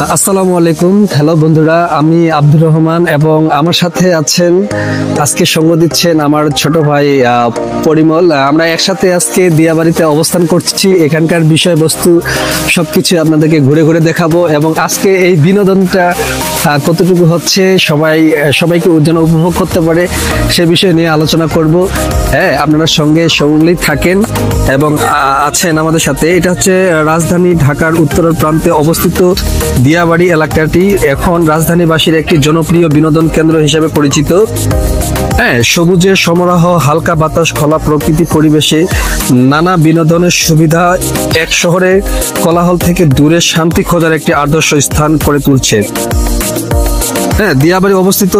আসসালামু আলাইকুম। হ্যালো বন্ধুরা, আমি আব্দুর রহমান এবং আমার সাথে আছেন, আজকে সঙ্গ দিচ্ছেন আমার ছোট ভাই পরিমল। আমরা একসাথে আজকে দিয়াবাড়িতে অবস্থান করছি। এখানকার বিষয়বস্তু সবকিছু আপনাদেরকে ঘুরে ঘুরে দেখাবো এবং আজকে এই বিনোদনটা কতটুকু হচ্ছে সবাইকে যেন উপভোগ করতে পারে সে বিষয় নিয়ে আলোচনা করব। হ্যাঁ, আপনারা সঙ্গেই থাকেন এবং আছেন আমাদের সাথে। এটা হচ্ছে রাজধানী ঢাকার উত্তরের প্রান্তে অবস্থিত দিয়াবাড়ি এলাকাটি এখন রাজধানীবাসীর একটি জনপ্রিয় বিনোদন কেন্দ্র হিসেবে পরিচিত। হ্যাঁ, সবুজের সমারোহ, হালকা বাতাস, খোলা প্রকৃতি পরিবেশে নানা বিনোদনের সুবিধা এক শহরে কোলাহল থেকে দূরে শান্তি খোঁজার একটি আদর্শ স্থান করে তুলছে। হ্যাঁ, দিয়াবাড়ি অবস্থিত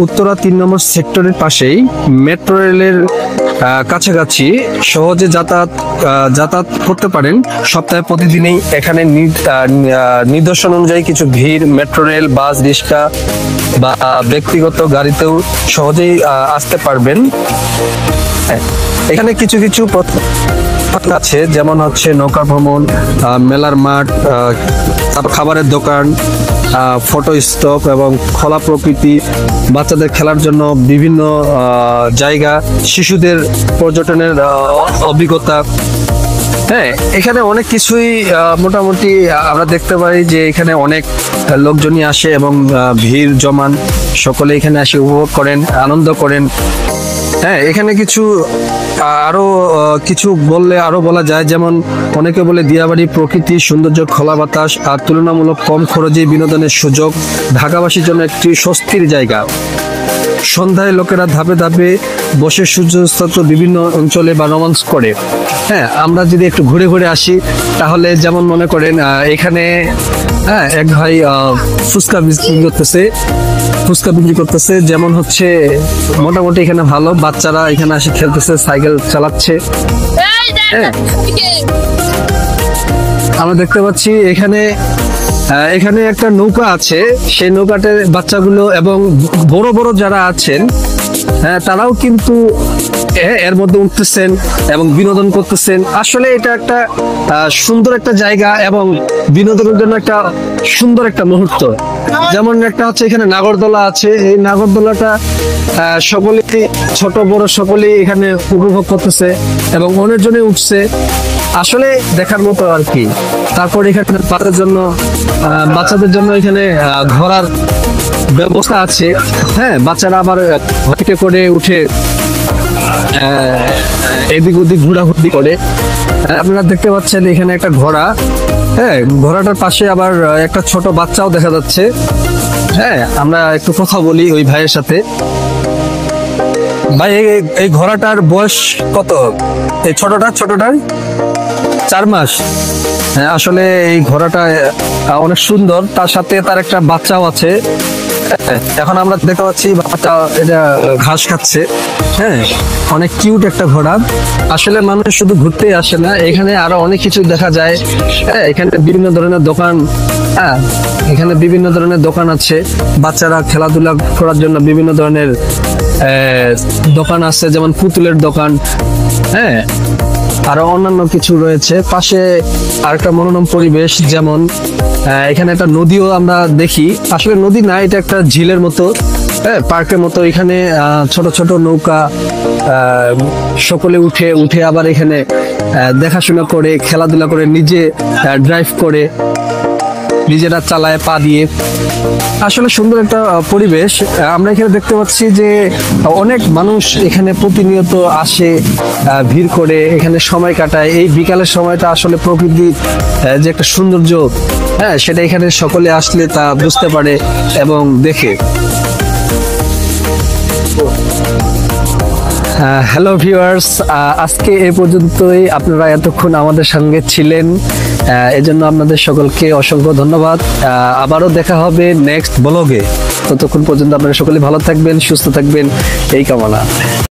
উত্তরা ৩ নম্বর সেক্টরের পাশেই মেট্রো রেলের কাছাকাছি সহজে যাতায়াত করতে পারেন। সপ্তাহে প্রতিদিনই এখানে নিদর্শন অনুযায়ী কিছু ভিড়, মেট্রো রেল, বাস, রিক্সা বা ব্যক্তিগত গাড়িতেও সহজেই আসতে পারবেন। এখানে কিছু আছে, যেমন হচ্ছে নৌকা ভ্রমণ, মেলার মাঠ, খাবারের দোকান, ফটো স্টপ এবং খোলা প্রকৃতি, বাচ্চাদের খেলার জন্য বিভিন্ন জায়গা, শিশুদের পর্যটনের অভিজ্ঞতা। হ্যাঁ, এখানে অনেক কিছুই মোটামুটি আমরা দেখতে পাই যে এখানে অনেক লোকজনই আসে এবং ভিড় জমান, সকলে এখানে আসে উপভোগ করেন, আনন্দ করেন। হ্যাঁ, এখানে কিছু বললে আরো বলা যায়, যেমন অনেকে বলে দিয়াবাড়ি প্রকৃতি সৌন্দর্য, খোলা বাতাস আর তুলনামূলক কম খরচে বিনোদনের সুযোগ, ঢাকাবাসীর জন্য একটি স্বস্তির জায়গা। সন্ধ্যায় লোকেরা ধাপে ধাপে বসে সূর্যাস্ত বিভিন্ন অঞ্চলে বা রোমান্স করে। হ্যাঁ, আমরা যদি একটু ঘুরে ঘুরে আসি তাহলে যেমন মনে করেন এখানে এক ভাই ফুচকা বিক্রি করতেছে, যেমন হচ্ছে মোটামুটি এখানে ভালো, বাচ্চারা এখানে এসে খেলতেছে, সাইকেল চালাচ্ছে। হ্যাঁ, আমরা দেখতে পাচ্ছি এখানে একটা নৌকা আছে, সেই নৌকাতে বাচ্চাগুলো এবং বড় বড় যারা আছেন হ্যাঁ তারাও কিন্তু এর মধ্যে উঠতেছেন এবং বিনোদন করতেছেন। আসলে এটা একটা সুন্দর একটা জায়গা এবং বিনোদনের জন্য একটা সুন্দর একটা মুহূর্ত। যেমন একটা হচ্ছে এখানে নাগরদোলা আছে, এই নাগরদোলাটা সকলে, ছোট বড় সকলেই এখানে উপভোগ করতেছে এবং অনেক জনে উঠছে, আসলে দেখার মতো আর কি। তারপর এখানে বাচ্চাদের জন্য এখানে ঘোরার ব্যবস্থা আছে। হ্যাঁ, বাচ্চারা আবার হেঁটে করে উঠে এদিক ওদিক ঘোরাঘুরি করে। আপনারা দেখতে পাচ্ছেন এখানে একটা ঘোড়া। হ্যাঁ, ঘোড়াটার পাশে আবার একটা ছোট বাচ্চাও দেখা যাচ্ছে। হ্যাঁ, আমরা একটু কথা বলি ওই ভাইয়ের সাথে। ভাই, এই ঘোড়াটার বয়স কত? এই ছোটটার 4 মাস। হ্যাঁ, আসলে এই ঘোড়াটা অনেক সুন্দর, তার সাথে তার একটা বাচ্চাও আছে। এখন আমরা দেখতে পাচ্ছি বাচ্চা এটা ঘাস খাচ্ছে। হ্যাঁ, অনেক কিউট একটা ঘোড়া। আসলে মানুষ শুধু ঘুরতেই আসে না, এখানে আরো অনেক কিছু দেখা যায়। এখানে বিভিন্ন ধরনের দোকান আছে, বাচ্চারা খেলাধুলা করার জন্য বিভিন্ন ধরনের দোকান আছে, যেমন পুতুলের দোকান। হ্যাঁ, আরো অন্যান্য কিছু রয়েছে। পাশে আরেকটা মনোরম পরিবেশ, যেমন এখানে একটা নদীও আমরা দেখি। আসলে নদী না, এটা একটা ঝিলের মতো, পার্কের মতো। এখানে ছোট ছোট নৌকা, সকলে উঠে আবার এখানে দেখাশোনা করে, খেলাধুলা করে, নিজে ড্রাইভ করে, নিজেরা চালায় পা দিয়ে। আসলে সুন্দর একটা পরিবেশ। আমরা এখানে দেখতে পাচ্ছি যে অনেক মানুষ এখানে প্রতিনিয়ত আসে, ভিড় করে এখানে সময় কাটায়। এই বিকালের সময়টা আসলে প্রকৃতির যে একটা সৌন্দর্য, হ্যাঁ, সেটা এখানে সকলে আসলে তা বুঝতে পারে এবং দেখে। হ্যালো ভিউয়ার্স, আজকে এ পর্যন্তই। আপনারা এতক্ষণ আমাদের সঙ্গে ছিলেন, এজন্য আপনাদের সকলকে অসংখ্য ধন্যবাদ। আবারও দেখা হবে নেক্সট ব্লগে। ততক্ষণ পর্যন্ত আপনারা সকলে ভালো থাকবেন, সুস্থ থাকবেন, এই কামনা।